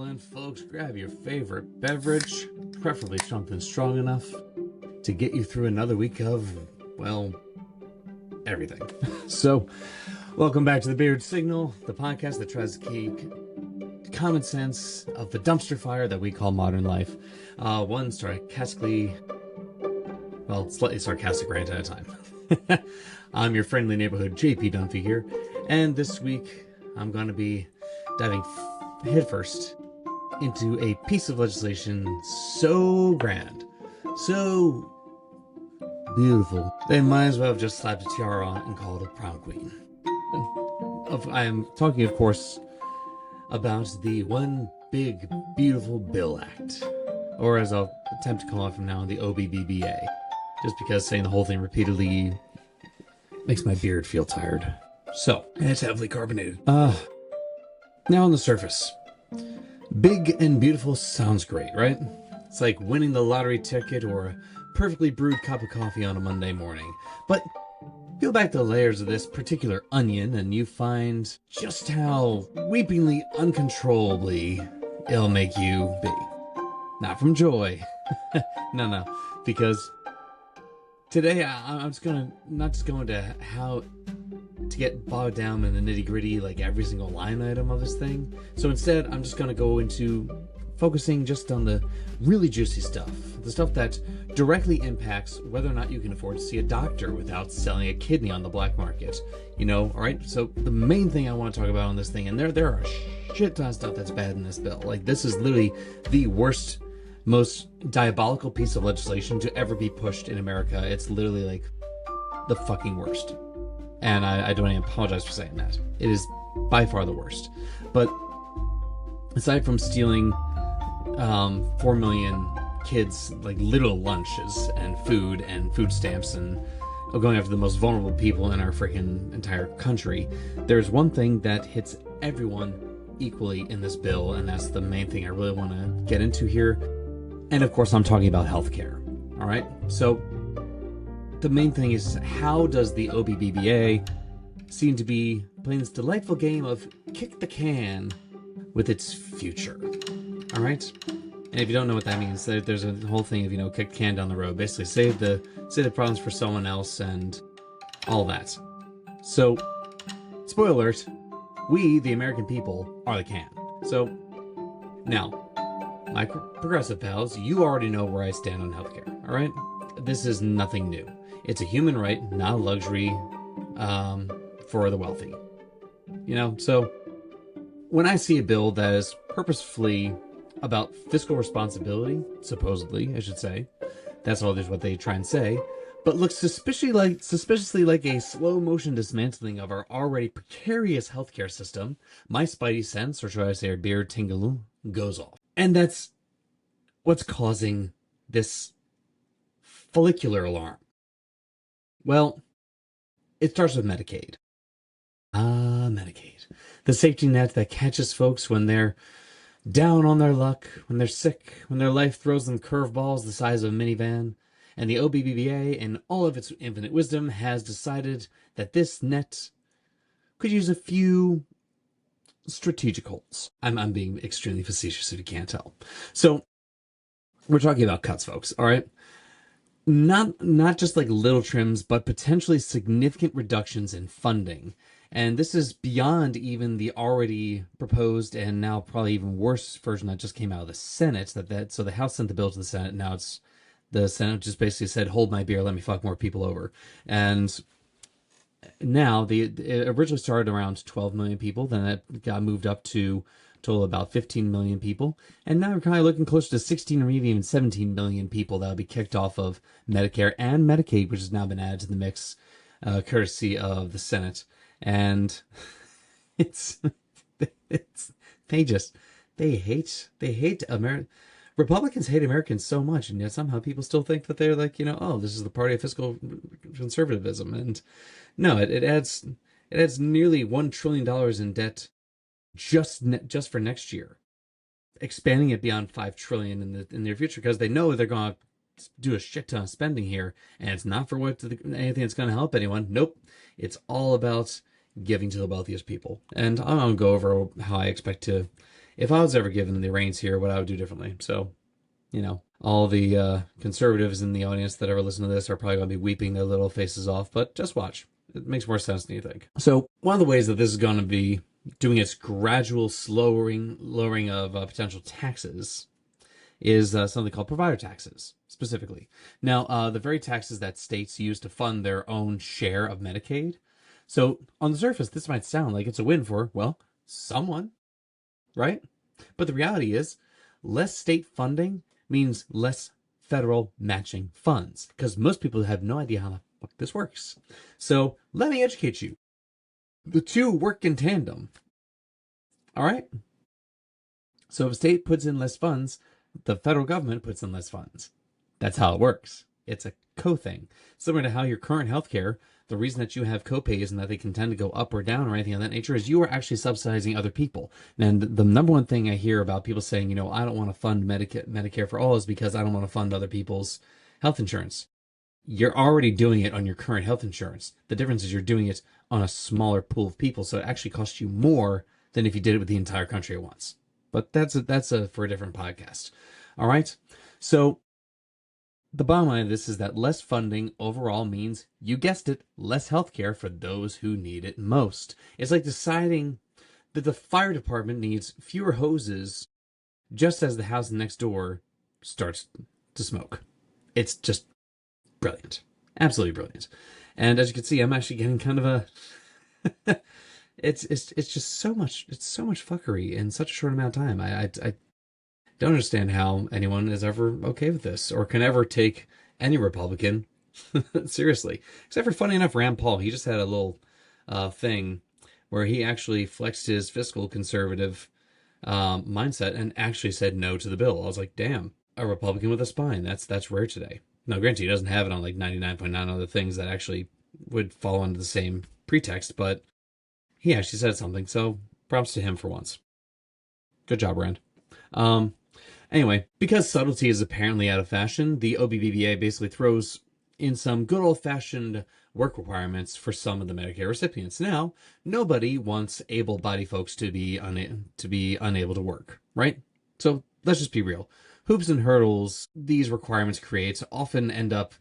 in, folks. Grab your favorite beverage, preferably something strong enough to get you through another week of, well, everything. So, welcome back to the Beard Signal, the podcast that tries to keep common sense of the dumpster fire that we call modern life, one slightly sarcastic rant at a time. I'm your friendly neighborhood JP Dunphy here, and this week I'm going to be diving headfirst into a piece of legislation so grand, so beautiful, they might as well have just slapped a tiara on and called it prom queen. I am talking, of course, about the One Big Beautiful Bill Act, or as I'll attempt to call it from now on, the OBBBA, just because saying the whole thing repeatedly makes my beard feel tired. So, and it's heavily carbonated. Now on the surface, big and beautiful sounds great, right? It's like winning the lottery ticket or a perfectly brewed cup of coffee on a Monday morning. But peel back the layers of this particular onion and you find just how weepingly uncontrollably it'll make you be. Not from joy. No, because today I'm just gonna not just go into how to get bogged down in the nitty-gritty, like every single line item of this thing. So instead, I'm just going to go into focusing just on the really juicy stuff. The stuff that directly impacts whether or not you can afford to see a doctor without selling a kidney on the black market. You know, alright? So the main thing I want to talk about on this thing, and there are a shit ton of stuff that's bad in this bill. Like, this is literally the worst, most diabolical piece of legislation to ever be pushed in America. It's literally like the fucking worst. And I don't even apologize for saying that. It is by far the worst. But aside from stealing 4 million kids, like, little lunches and food stamps and going after the most vulnerable people in our freaking entire country, there's one thing that hits everyone equally in this bill, and that's the main thing I really want to get into here. And of course, I'm talking about healthcare. All right? So the main thing is, how does the OBBBA seem to be playing this delightful game of kick the can with its future? All right? And if you don't know what that means, there's a whole thing of, kick the can down the road. Basically, save the problems for someone else and all that. So, spoiler alert, we, the American people, are the can. So, now, my progressive pals, you already know where I stand on healthcare, all right? This is nothing new. It's a human right, not a luxury for the wealthy. So when I see a bill that is purposefully about fiscal responsibility, supposedly, I should say, that's always what they try and say, but looks suspiciously like a slow motion dismantling of our already precarious healthcare system, my spidey sense, or should I say our beard tingle, goes off. And that's what's causing this follicular alarm. Well, it starts with Medicaid. Medicaid. The safety net that catches folks when they're down on their luck, when they're sick, when their life throws them curveballs the size of a minivan. And the OBBBA, in all of its infinite wisdom, has decided that this net could use a few strategic holes. I'm being extremely facetious if you can't tell. So, we're talking about cuts, folks, all right? Not just like little trims, but potentially significant reductions in funding. And this is beyond even the already proposed and now probably even worse version that just came out of the Senate. So the House sent the bill to the Senate. Now the Senate just basically said, hold my beer, let me fuck more people over. And now it originally started around 12 million people. Then it got moved up to total about 15 million people, and now we're kind of looking closer to 16 or maybe even 17 million people that'll be kicked off of Medicare and Medicaid, which has now been added to the mix, courtesy of the Senate. And it's they hate America. Republicans hate Americans so much, and yet somehow people still think that they're like, this is the party of fiscal conservatism. And no, it adds nearly $1 trillion in debt just for next year, expanding it beyond $5 trillion in the near future, because they know they're going to do a shit ton of spending here, and it's not for anything that's going to help anyone. Nope, it's all about giving to the wealthiest people. And I'm going to go over how I expect to if I was ever given the reins here, what I would do differently. So, all the conservatives in the audience that ever listen to this are probably going to be weeping their little faces off, but just watch. It makes more sense than you think. So one of the ways that this is going to be doing its gradual lowering of potential taxes is something called provider taxes, specifically. Now, the very taxes that states use to fund their own share of Medicaid. So on the surface, this might sound like it's a win for, well, someone, right? But the reality is, less state funding means less federal matching funds, because most people have no idea how the fuck this works. So let me educate you. The two work in tandem. All right? So if a state puts in less funds, the federal government puts in less funds. That's how it works. It's a co-thing. Similar to how your current healthcare, the reason that you have copays and that they can tend to go up or down or anything of that nature is you are actually subsidizing other people. And the number one thing I hear about people saying, I don't want to fund Medicare for all is because I don't want to fund other people's health insurance. You're already doing it on your current health insurance. The difference is you're doing it on a smaller pool of people, so it actually costs you more than if you did it with the entire country at once. But that's for a different podcast. All right? So the bottom line of this is that less funding overall means, you guessed it, less healthcare for those who need it most. It's like deciding that the fire department needs fewer hoses just as the house next door starts to smoke. It's just brilliant. Absolutely brilliant. And as you can see, I'm actually getting kind of a it's just so much fuckery in such a short amount of time. I don't understand how anyone is ever okay with this or can ever take any Republican seriously. Except for, funny enough, Rand Paul. He just had a little thing where he actually flexed his fiscal conservative mindset and actually said no to the bill. I was like, damn, a Republican with a spine. That's rare today. Now, granted, he doesn't have it on like 99.9 other things that actually would fall under the same pretext, but he actually said something. So props to him for once. Good job, Rand. Anyway, because subtlety is apparently out of fashion, the OBBBA basically throws in some good old-fashioned work requirements for some of the Medicare recipients. Now, nobody wants able-bodied folks to be unable to work, right? So let's just be real. Hoops and hurdles these requirements create often end up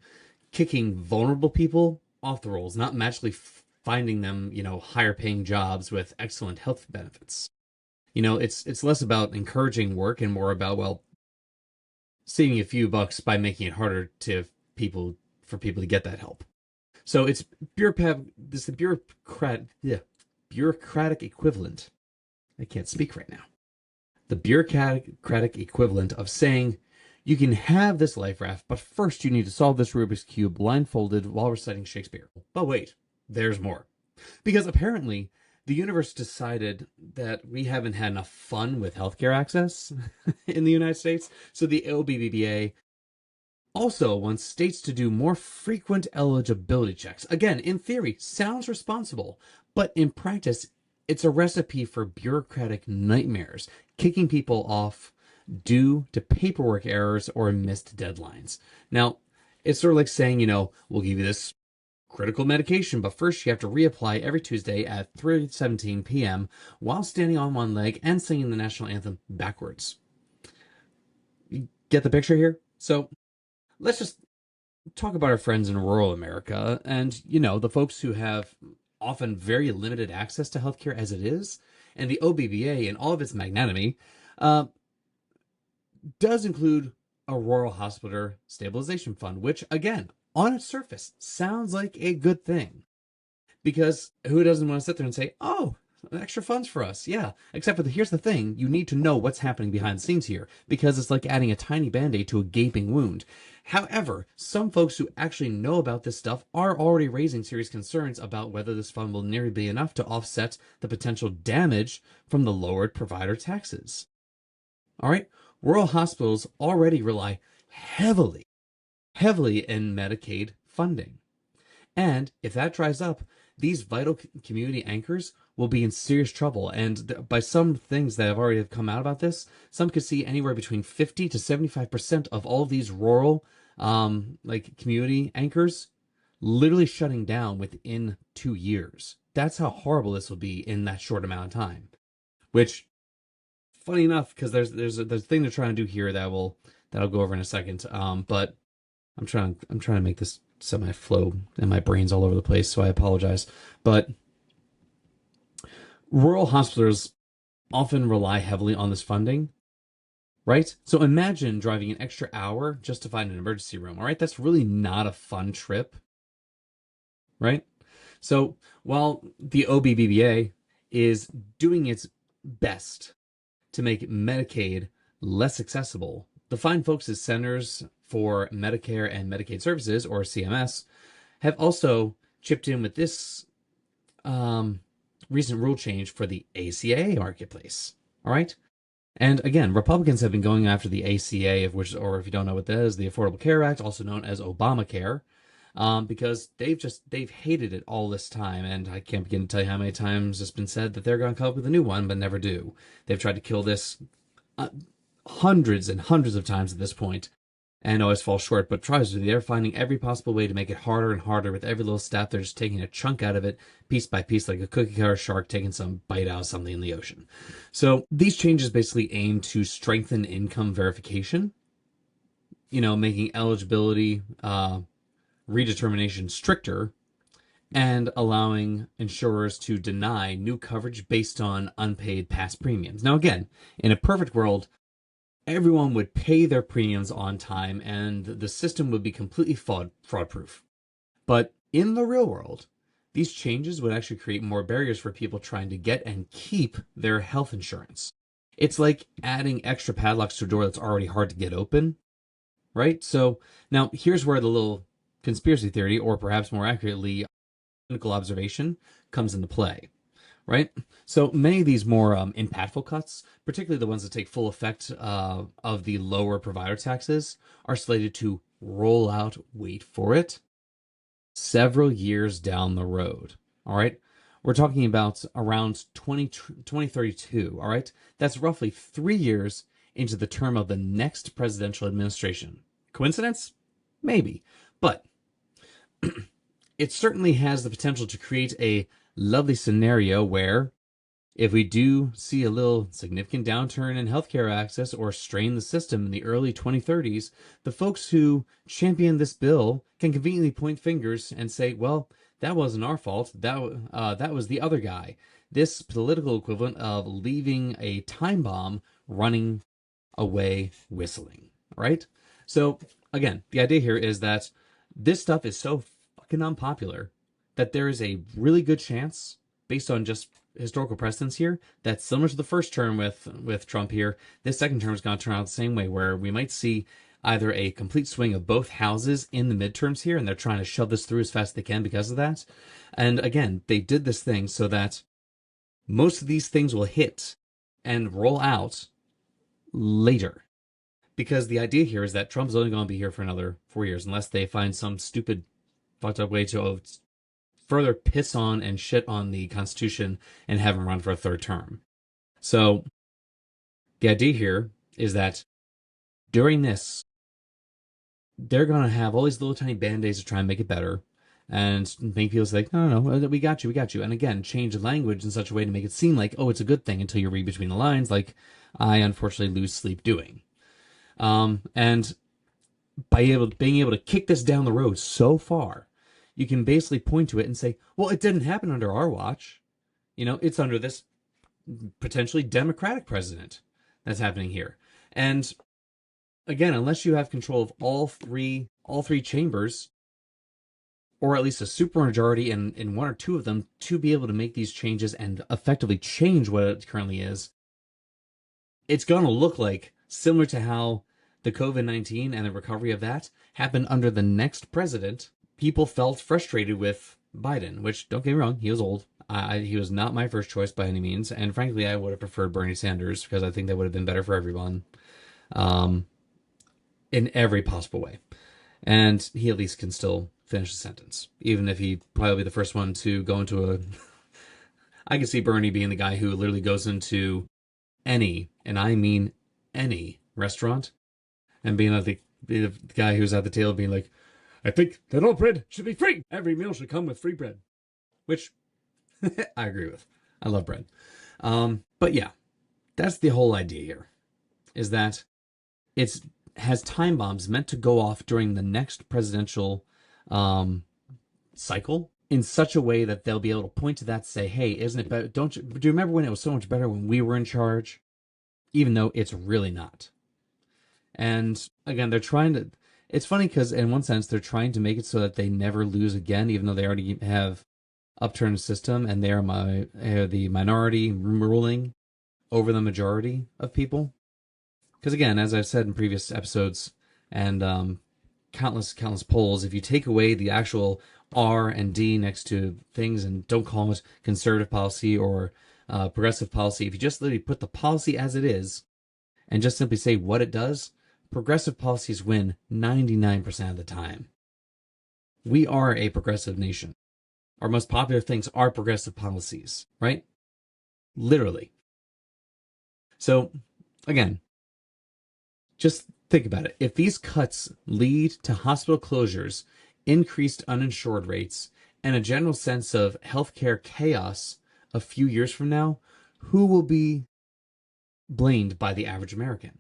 kicking vulnerable people off the rolls, not magically finding them, higher-paying jobs with excellent health benefits. It's less about encouraging work and more about, saving a few bucks by making it harder for people to get that help. So it's the bureaucratic equivalent. I can't speak right now. The bureaucratic equivalent of saying, you can have this life raft, but first you need to solve this Rubik's Cube blindfolded while reciting Shakespeare. But wait, there's more. Because apparently, the universe decided that we haven't had enough fun with healthcare access in the United States, so the OBBBA also wants states to do more frequent eligibility checks. Again, in theory, sounds responsible, but in practice, it's a recipe for bureaucratic nightmares, kicking people off due to paperwork errors or missed deadlines. Now, it's sort of like saying, we'll give you this critical medication, but first you have to reapply every Tuesday at 3:17 p.m. while standing on one leg and singing the national anthem backwards. You get the picture here? So let's just talk about our friends in rural America and, the folks who have often very limited access to healthcare as it is. And the OBBA, in all of its magnanimity, does include a rural hospital stabilization fund, which, again, on its surface, sounds like a good thing. Because who doesn't want to sit there and say, oh, extra funds for us? Yeah. Except for here's the thing. You need to know what's happening behind the scenes here. Because it's like adding a tiny Band-Aid to a gaping wound. However, some folks who actually know about this stuff are already raising serious concerns about whether this fund will nearly be enough to offset the potential damage from the lowered provider taxes. All right? Rural hospitals already rely heavily in Medicaid funding. And if that dries up, these vital community anchors will be in serious trouble. And by some things that have already come out about this, some could see anywhere between 50 to 75% of all of these rural community anchors literally shutting down within 2 years. That's how horrible this will be in that short amount of time. Which, funny enough, because there's a thing they're trying to do here that I'll go over in a second. But I'm trying to make this semi flow, and my brain's all over the place, so I apologize. But rural hospitals often rely heavily on this funding, right? So imagine driving an extra hour just to find an emergency room. All right, that's really not a fun trip, right? So while the OBBBA is doing its best to make Medicaid less accessible, the fine folks at Centers for Medicare and Medicaid Services, or CMS, have also chipped in with this recent rule change for the ACA marketplace. All right. And again, Republicans have been going after the ACA, of which, or if you don't know what that is, the Affordable Care Act, also known as Obamacare, because they've hated it all this time, and I can't begin to tell you how many times it's been said that they're going to come up with a new one, but never do. They've tried to kill this hundreds and hundreds of times at this point, and always fall short. But they're finding every possible way to make it harder and harder. With every little step, they're just taking a chunk out of it, piece by piece, like a cookie cutter shark taking some bite out of something in the ocean. So these changes basically aim to strengthen income verification, making eligibility redetermination stricter, and allowing insurers to deny new coverage based on unpaid past premiums. Now, again, in a perfect world, everyone would pay their premiums on time and the system would be completely fraud-proof. But in the real world, these changes would actually create more barriers for people trying to get and keep their health insurance. It's like adding extra padlocks to a door that's already hard to get open, right? So now here's where the little conspiracy theory, or perhaps more accurately, clinical observation, comes into play. Right? So many of these more impactful cuts, particularly the ones that take full effect of the lower provider taxes, are slated to roll out, wait for it, several years down the road. All right? We're talking about around 2032. All right? That's roughly 3 years into the term of the next presidential administration. Coincidence? Maybe. But it certainly has the potential to create a lovely scenario where, if we do see a little significant downturn in healthcare access or strain the system in the early 2030s, the folks who champion this bill can conveniently point fingers and say, well, that wasn't our fault. That was the other guy. This political equivalent of leaving a time bomb running away whistling, right? So again, the idea here is that this stuff is so fucking unpopular that there is a really good chance, based on just historical precedents here, that similar to the first term with Trump here, this second term is going to turn out the same way, where we might see either a complete swing of both houses in the midterms here, and they're trying to shove this through as fast as they can because of that. And again, they did this thing so that most of these things will hit and roll out later. Because the idea here is that Trump's only going to be here for another 4 years, unless they find some stupid, fucked up way to further piss on and shit on the Constitution and have him run for a third term. So the idea here is that during this, they're going to have all these little tiny band-aids to try and make it better and make people say, no, we got you. And again, change the language in such a way to make it seem like, oh, it's a good thing, until you read between the lines, like I unfortunately lose sleep doing. And by being able to kick this down the road so far, you can basically point to it and say, well, it didn't happen under our watch. It's under this potentially Democratic president that's happening here. And again, unless you have control of all three chambers, or at least a supermajority in one or two of them, to be able to make these changes and effectively change what it currently is, it's going to look like similar to how the COVID-19 and the recovery of that happened under the next president. People felt frustrated with Biden, which, don't get me wrong, he was old. He was not my first choice by any means. And frankly, I would have preferred Bernie Sanders, because I think that would have been better for everyone in every possible way. And he at least can still finish the sentence, even if he probably be the first one to go into a... I can see Bernie being the guy who literally goes into any, and I mean any, restaurant and being like the guy who's at the table being like, I think that all bread should be free. Every meal should come with free bread. Which I agree with. I love bread. But yeah, That's the whole idea here, is that it has time bombs meant to go off during the next presidential cycle in such a way that they'll be able to point to that and say, hey, isn't it better? Do you remember when it was so much better when we were in charge? Even though it's really not. And again, they're trying to, it's funny because in one sense, they're trying to make it so that they never lose again, even though they already have upturned the system and they are the minority ruling over the majority of people. Because again, as I've said in previous episodes and countless polls, if you take away the actual R and D next to things and don't call it conservative policy or progressive policy, if you just literally put the policy as it is and just simply say what it does, progressive policies win 99% of the time. We are a progressive nation. Our most popular things are progressive policies, right? Literally. So, again, just think about it. If these cuts lead to hospital closures, increased uninsured rates, and a general sense of healthcare chaos a few years from now, who will be blamed by the average American?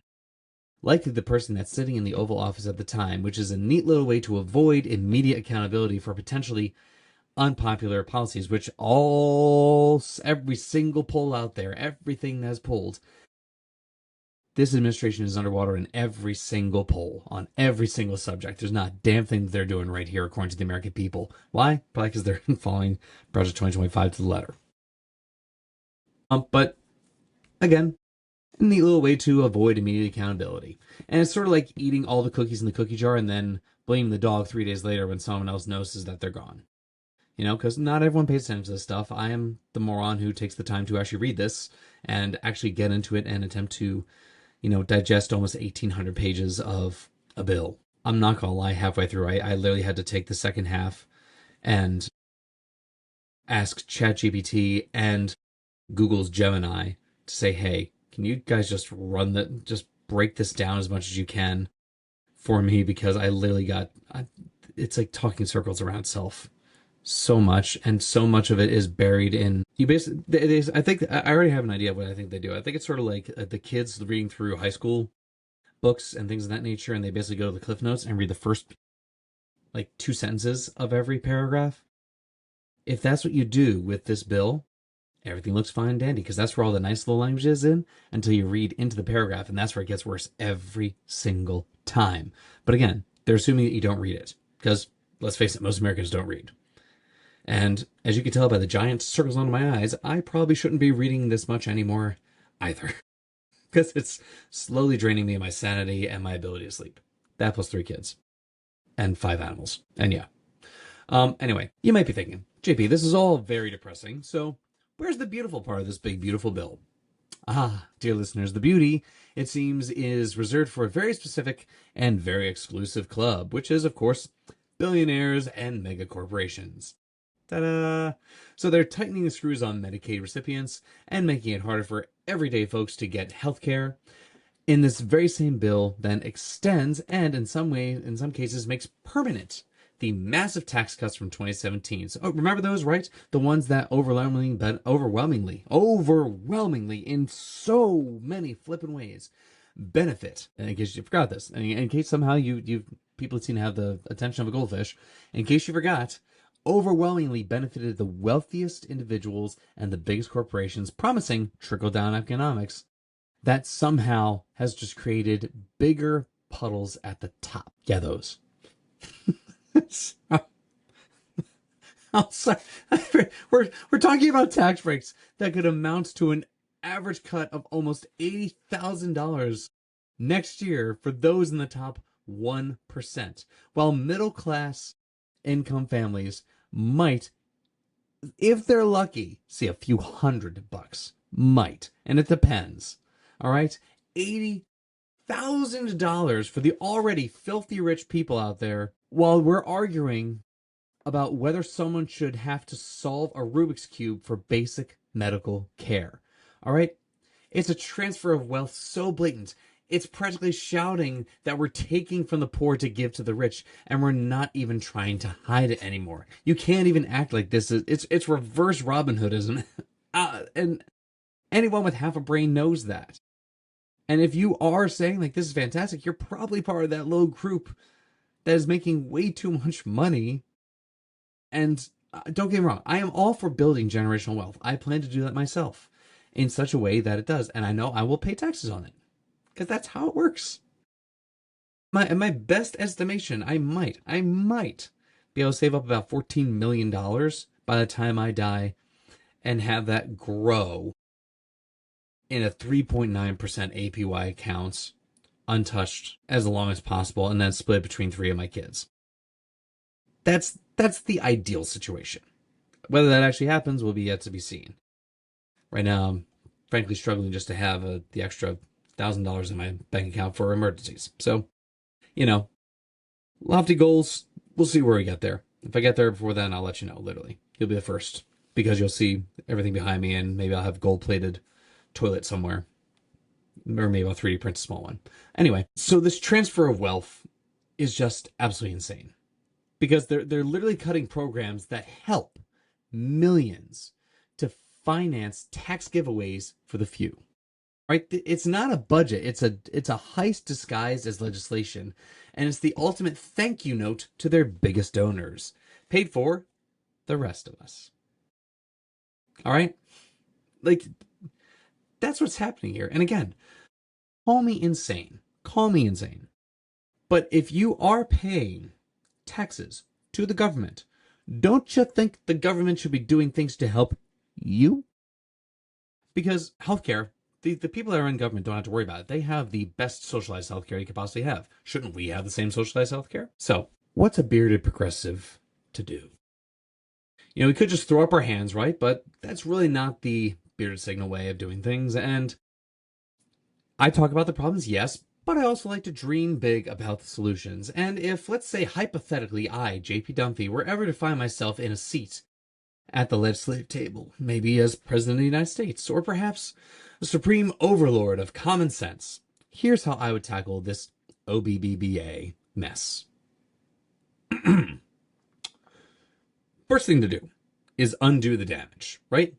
Likely the person that's sitting in the Oval Office at the time, which is a neat little way to avoid immediate accountability for potentially unpopular policies, which every single poll out there, everything that's polled, this administration is underwater in every single poll on every single subject. There's not a damn thing that they're doing right here according to the American people. Why? Probably because they're following Project 2025 to the letter. But again, a neat little way to avoid immediate accountability. And it's sort of like eating all the cookies in the cookie jar and then blaming the dog 3 days later when someone else notices that they're gone. You know, because not everyone pays attention to this stuff. I am the moron who takes the time to actually read this and actually get into it and attempt to, digest almost 1,800 pages of a bill. I'm not going to lie, halfway through, I literally had to take the second half and ask ChatGPT and Google's Gemini to say, hey, can you guys just break this down as much as you can for me? Because I literally it's like talking circles around itself so much, and so much of it is buried in I think I already have an idea of what I think they do. I think it's sort of like the kids reading through high school books and things of that nature, and they basically go to the Cliff Notes and read the first like 2 sentences of every paragraph. If that's what you do with this bill, everything looks fine and dandy, because that's where all the nice little language is in until you read into the paragraph, and that's where it gets worse every single time. But again, they're assuming that you don't read it, because let's face it, most Americans don't read. And as you can tell by the giant circles under my eyes, I probably shouldn't be reading this much anymore either, because it's slowly draining me of my sanity and my ability to sleep. That plus 3 kids and 5 animals. And yeah. Anyway, you might be thinking, JP, this is all very depressing. So where's the beautiful part of this big, beautiful bill? Ah, dear listeners, the beauty, it seems, is reserved for a very specific and very exclusive club, which is, of course, billionaires and mega corporations. Ta-da! So they're tightening the screws on Medicaid recipients and making it harder for everyday folks to get health care in this very same bill then extends and in some cases makes permanent the massive tax cuts from 2017. So remember those, right? The ones that overwhelmingly in so many flippin' ways benefit. And in case you forgot this, and in case somehow you people seem to have the attention of a goldfish, in case you forgot, overwhelmingly benefited the wealthiest individuals and the biggest corporations, promising trickle-down economics that somehow has just created bigger puddles at the top. Yeah, those. I'm sorry. We're talking about tax breaks that could amount to an average cut of almost $80,000 next year for those in the top 1%, while middle-class income families might, if they're lucky, see a few $100. Might. And it depends. All right? $80,000 for the already filthy rich people out there, while we're arguing about whether someone should have to solve a Rubik's Cube for basic medical care. All right? It's a transfer of wealth so blatant. It's practically shouting that we're taking from the poor to give to the rich, and we're not even trying to hide it anymore. You can't even act like this. It's reverse Robin Hoodism. And Anyone with half a brain knows that. And if you are saying, like, this is fantastic, you're probably part of that low group that is making way too much money. And don't get me wrong, I am all for building generational wealth. I plan to do that myself in such a way that it does. And I know I will pay taxes on it because that's how it works. My best estimation, I might be able to save up about $14 million by the time I die and have that grow in a 3.9% APY account, untouched as long as possible, and then split between 3 of my kids. That's the ideal situation. Whether that actually happens will be yet to be seen. Right now, I'm frankly struggling just to have the extra $1,000 in my bank account for emergencies. So, lofty goals. We'll see where we get there. If I get there before then, I'll let you know, literally. You'll be the first, because you'll see everything behind me, and maybe I'll have gold-plated toilet somewhere. Or maybe I'll 3D print a small one. Anyway, so this transfer of wealth is just absolutely insane. Because they're literally cutting programs that help millions to finance tax giveaways for the few. Right? It's not a budget. It's a heist disguised as legislation, and it's the ultimate thank you note to their biggest donors, paid for the rest of us. All right? Like, that's what's happening here. And again, call me insane. But if you are paying taxes to the government, don't you think the government should be doing things to help you? Because healthcare, the people that are in government don't have to worry about it. They have the best socialized healthcare you could possibly have. Shouldn't we have the same socialized healthcare? So, what's a bearded progressive to do? We could just throw up our hands, right? But that's really not the bearded signal way of doing things. And I talk about the problems, yes, but I also like to dream big about the solutions. And if, let's say, hypothetically, I, JP Dunphy, were ever to find myself in a seat at the legislative table, maybe as President of the United States, or perhaps the supreme overlord of common sense, here's how I would tackle this OBBBA mess. First thing to do is undo the damage, right?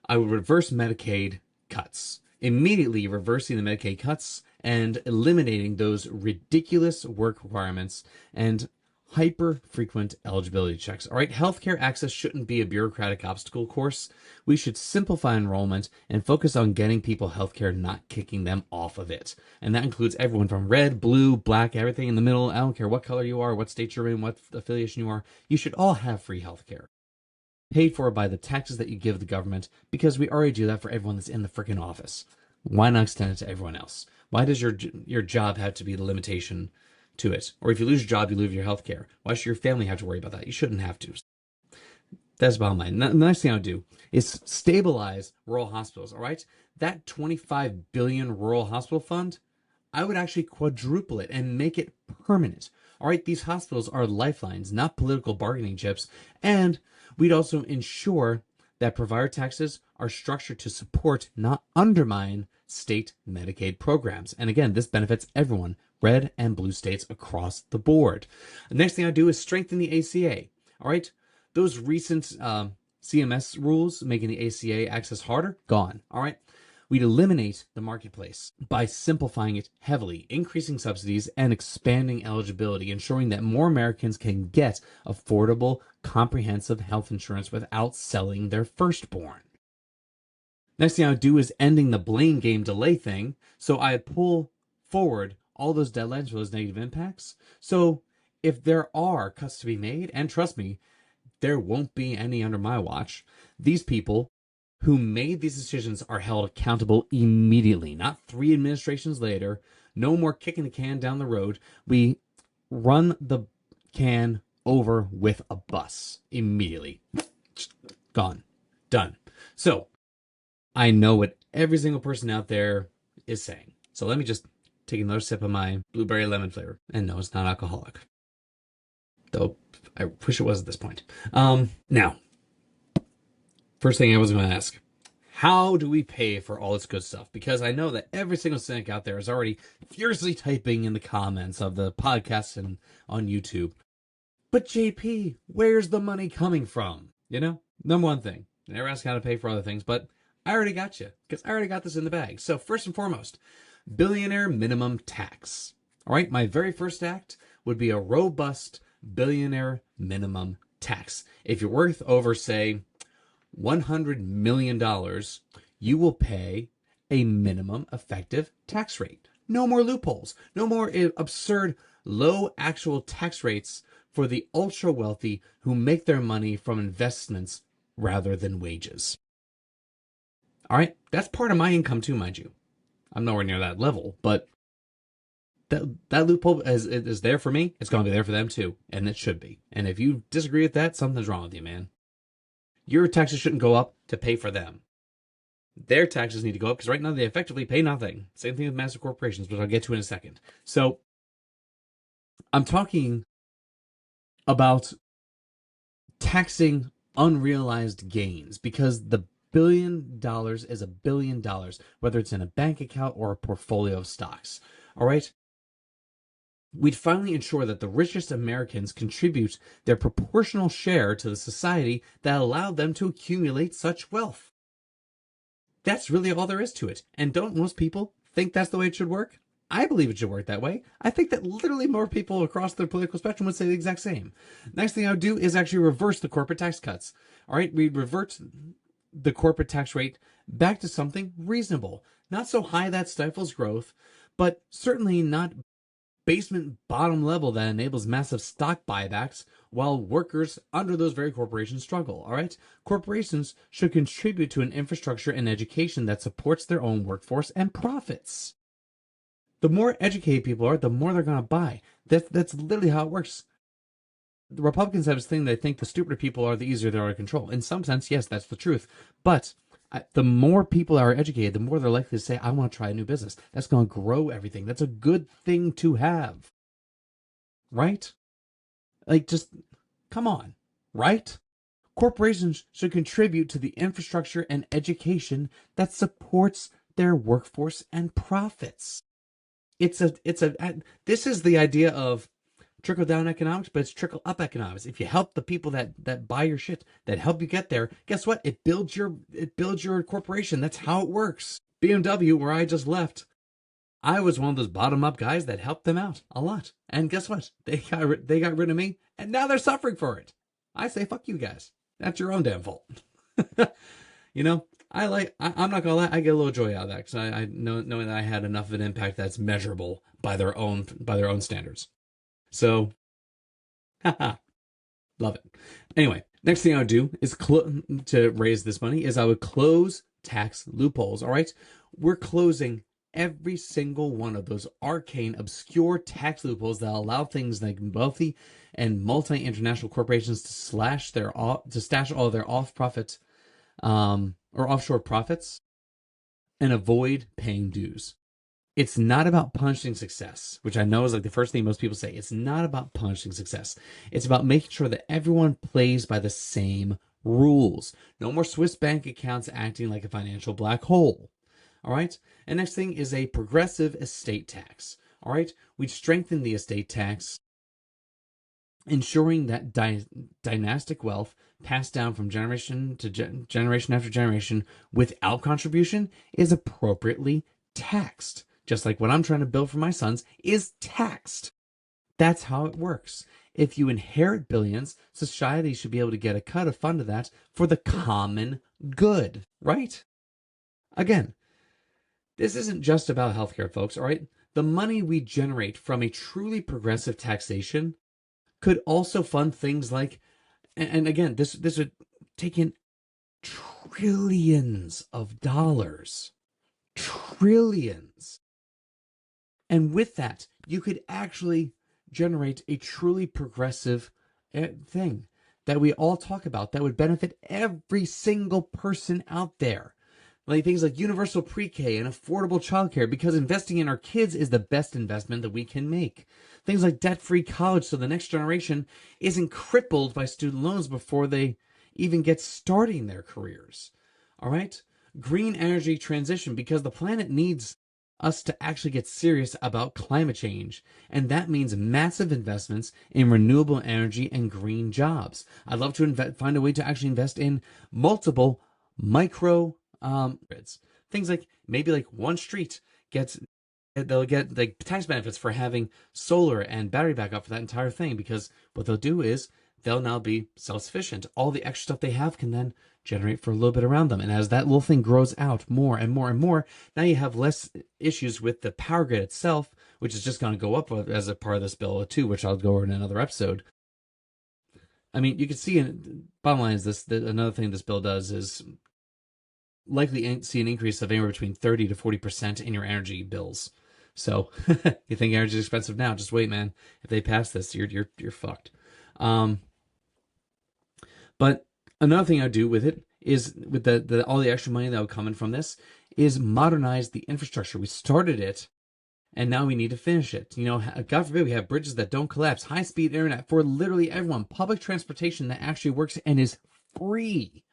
I would reverse Medicaid cuts. Immediately reversing the Medicaid cuts and eliminating those ridiculous work requirements and hyper-frequent eligibility checks. All right, healthcare access shouldn't be a bureaucratic obstacle course. We should simplify enrollment and focus on getting people healthcare, not kicking them off of it. And that includes everyone from red, blue, black, everything in the middle. I don't care what color you are, what state you're in, what affiliation you are. You should all have free healthcare, paid for by the taxes that you give the government, because we already do that for everyone that's in the freaking office. Why not extend it to everyone else? Why does your job have to be the limitation to it? Or if you lose your job, you lose your health care. Why should your family have to worry about that? You shouldn't have to. That's bottom line. The next thing I would do is stabilize rural hospitals, all right? That $25 billion rural hospital fund, I would actually quadruple it and make it permanent. All right, these hospitals are lifelines, not political bargaining chips. And we'd also ensure that provider taxes are structured to support, not undermine, state Medicaid programs. And again, this benefits everyone, red and blue states across the board. The next thing I do is strengthen the ACA. All right, those recent CMS rules making the ACA access harder, gone. All right, we'd eliminate the marketplace by simplifying it heavily, increasing subsidies, and expanding eligibility, ensuring that more Americans can get affordable, comprehensive health insurance without selling their firstborn. Next thing I would do is ending the blame game delay thing. So I'd pull forward all those deadlines for those negative impacts. So if there are cuts to be made, and trust me, there won't be any under my watch, these people who made these decisions are held accountable immediately, not 3 administrations later. No more kicking the can down the road. We run the can over with a bus immediately. Gone. Done. So I know what every single person out there is saying. So let me just take another sip of my blueberry lemon flavor. And no, it's not alcoholic. Though I wish it was at this point. Now, first thing I was going to ask, how do we pay for all this good stuff? Because I know that every single cynic out there is already furiously typing in the comments of the podcast and on YouTube. But JP, where's the money coming from? Number one thing, I never ask how to pay for other things, but I already got you, because I already got this in the bag. So first and foremost, billionaire minimum tax. All right, my very first act would be a robust billionaire minimum tax. If you're worth over, say, $100 million, you will pay a minimum effective tax rate. No more loopholes. No more absurd low actual tax rates for the ultra wealthy who make their money from investments rather than wages. All right, that's part of my income too, mind you. I'm nowhere near that level, but that loophole is there for me. It's going to be there for them too, and it should be. And if you disagree with that, something's wrong with you, man. Your taxes shouldn't go up to pay for them. Their taxes need to go up because right now they effectively pay nothing. Same thing with massive corporations, which I'll get to in a second. So I'm talking about taxing unrealized gains because the $1 billion is $1 billion, whether it's in a bank account or a portfolio of stocks. All right? We'd finally ensure that the richest Americans contribute their proportional share to the society that allowed them to accumulate such wealth. That's really all there is to it. And don't most people think that's the way it should work? I believe it should work that way. I think that literally more people across the political spectrum would say the exact same. Next thing I would do is actually reverse the corporate tax cuts. All right, we'd revert the corporate tax rate back to something reasonable. Not so high that stifles growth, but certainly not basement bottom level that enables massive stock buybacks while workers under those very corporations struggle. All right, corporations should contribute to an infrastructure and education that supports their own workforce and profits. The more educated people are, the more they're going to buy. That's literally how it works. The Republicans have this thing, they think the stupider people are, the easier they are to control. In some sense, yes, that's the truth. But the more people are educated, the more they're likely to say, I want to try a new business. That's going to grow everything. That's a good thing to have. Right? Like, just, come on. Right? Corporations should contribute to the infrastructure and education that supports their workforce and profits. This is the idea of trickle-down economics, but it's trickle-up economics. If you help the people that buy your shit, that help you get there, guess what? It builds your corporation. That's how it works. BMW, where I just left, I was one of those bottom-up guys that helped them out a lot. And guess what? They got rid of me, and now they're suffering for it. I say, fuck you guys. That's your own damn fault. You know, I'm not gonna lie, I get a little joy out of that because I know knowing that I had enough of an impact that's measurable by their own standards. So, haha, love it. Anyway, next thing I would do is to raise this money is I would close tax loopholes. All right, we're closing every single one of those arcane, obscure tax loopholes that allow things like wealthy and multi-international corporations to stash all their off-profit or offshore profits and avoid paying dues. It's not about punishing success, which I know is like the first thing most people say. It's not about punishing success. It's about making sure that everyone plays by the same rules. No more Swiss bank accounts acting like a financial black hole. All right. And next thing is a progressive estate tax. All right. We strengthen the estate tax, ensuring that dynastic wealth passed down from generation to generation after generation without contribution is appropriately taxed. Just like what I'm trying to build for my sons is taxed. That's how it works. If you inherit billions, society should be able to get a cut of fund of that for the common good, right? Again, this isn't just about healthcare, folks, all right? The money we generate from a truly progressive taxation could also fund things like, and again, this would take in trillions of dollars. Trillions. And with that, you could actually generate a truly progressive thing that we all talk about that would benefit every single person out there. Like things like universal pre-K and affordable childcare, because investing in our kids is the best investment that we can make. Things like debt-free college so the next generation isn't crippled by student loans before they even get starting their careers. All right? Green energy transition, because the planet needs us to actually get serious about climate change. And that means massive investments in renewable energy and green jobs. I'd love to find a way to actually invest in multiple micro Things like maybe like one street they'll get like tax benefits for having solar and battery backup for that entire thing, because what they'll do is they'll now be self-sufficient. All the extra stuff they have can then generate for a little bit around them. And as that little thing grows out more and more and more, now you have less issues with the power grid itself, which is just going to go up as a part of this bill too, which I'll go over in another episode. I mean, you can see, bottom line is this, another thing this bill does is likely see an increase of anywhere between 30 to 40% in your energy bills. So you think energy is expensive now? Just wait, man. If they pass this, you're fucked. But another thing I do with it is with the all the extra money that will come in from this is modernize the infrastructure. We started it, and now we need to finish it. You know, God forbid we have bridges that don't collapse, high-speed internet for literally everyone, public transportation that actually works and is free.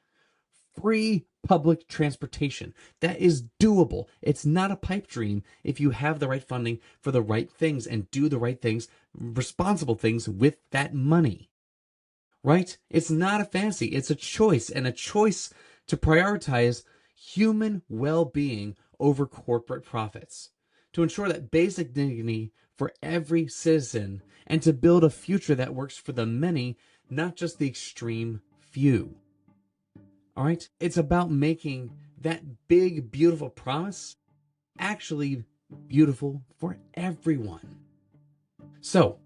Free public transportation. That is doable. It's not a pipe dream if you have the right funding for the right things and do the right things, responsible things with that money. Right? It's not a fantasy. It's a choice, and a choice to prioritize human well-being over corporate profits, to ensure that basic dignity for every citizen, and to build a future that works for the many, not just the extreme few. All right? It's about making that big, beautiful promise actually beautiful for everyone. So,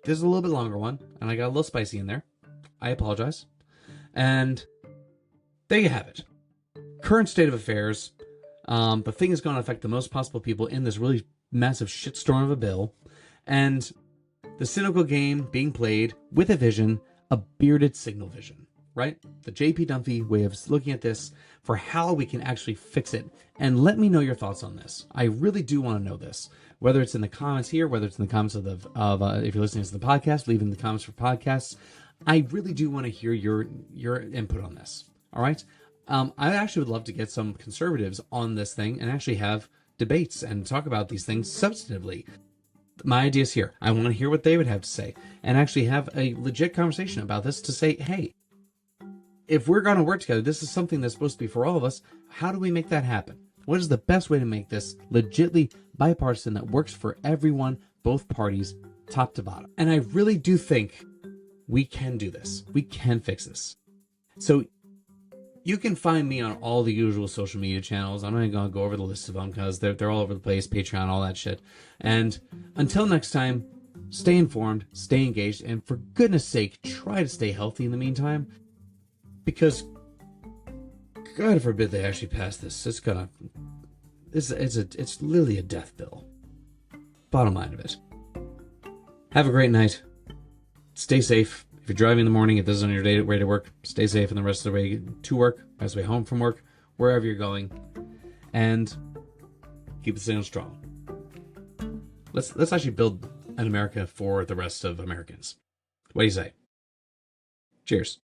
this is a little bit longer one, and I got a little spicy in there. I apologize. And there you have it. Current state of affairs. The thing is going to affect the most possible people in this really massive shitstorm of a bill. And the cynical game being played with a vision, a bearded signal vision. Right? The J.P. Dunphy way of looking at this for how we can actually fix it. And let me know your thoughts on this. I really do want to know this. Whether it's in the comments here, whether it's in the comments if you're listening to the podcast, leave in the comments for podcasts. I really do want to hear your input on this. All right? I actually would love to get some conservatives on this thing and actually have debates and talk about these things substantively. My idea is here. I want to hear what they would have to say and actually have a legit conversation about this to say, hey, if we're going to work together, this is something that's supposed to be for all of us. How do we make that happen? What is the best way to make this legitly bipartisan that works for everyone, both parties, top to bottom? And I really do think we can do this. We can fix this. So you can find me on all the usual social media channels. I'm not going to go over the list of them because they're all over the place, Patreon, all that shit. And until next time, stay informed, stay engaged, and for goodness sake, try to stay healthy in the meantime. Because, God forbid they actually pass this. It's literally a death bill. Bottom line of it. Have a great night. Stay safe. If you're driving in the morning, if this is on your way to work, stay safe, and the rest of the way to work, rest of the way home from work, wherever you're going, and keep the signal strong. Let's actually build an America for the rest of Americans. What do you say? Cheers.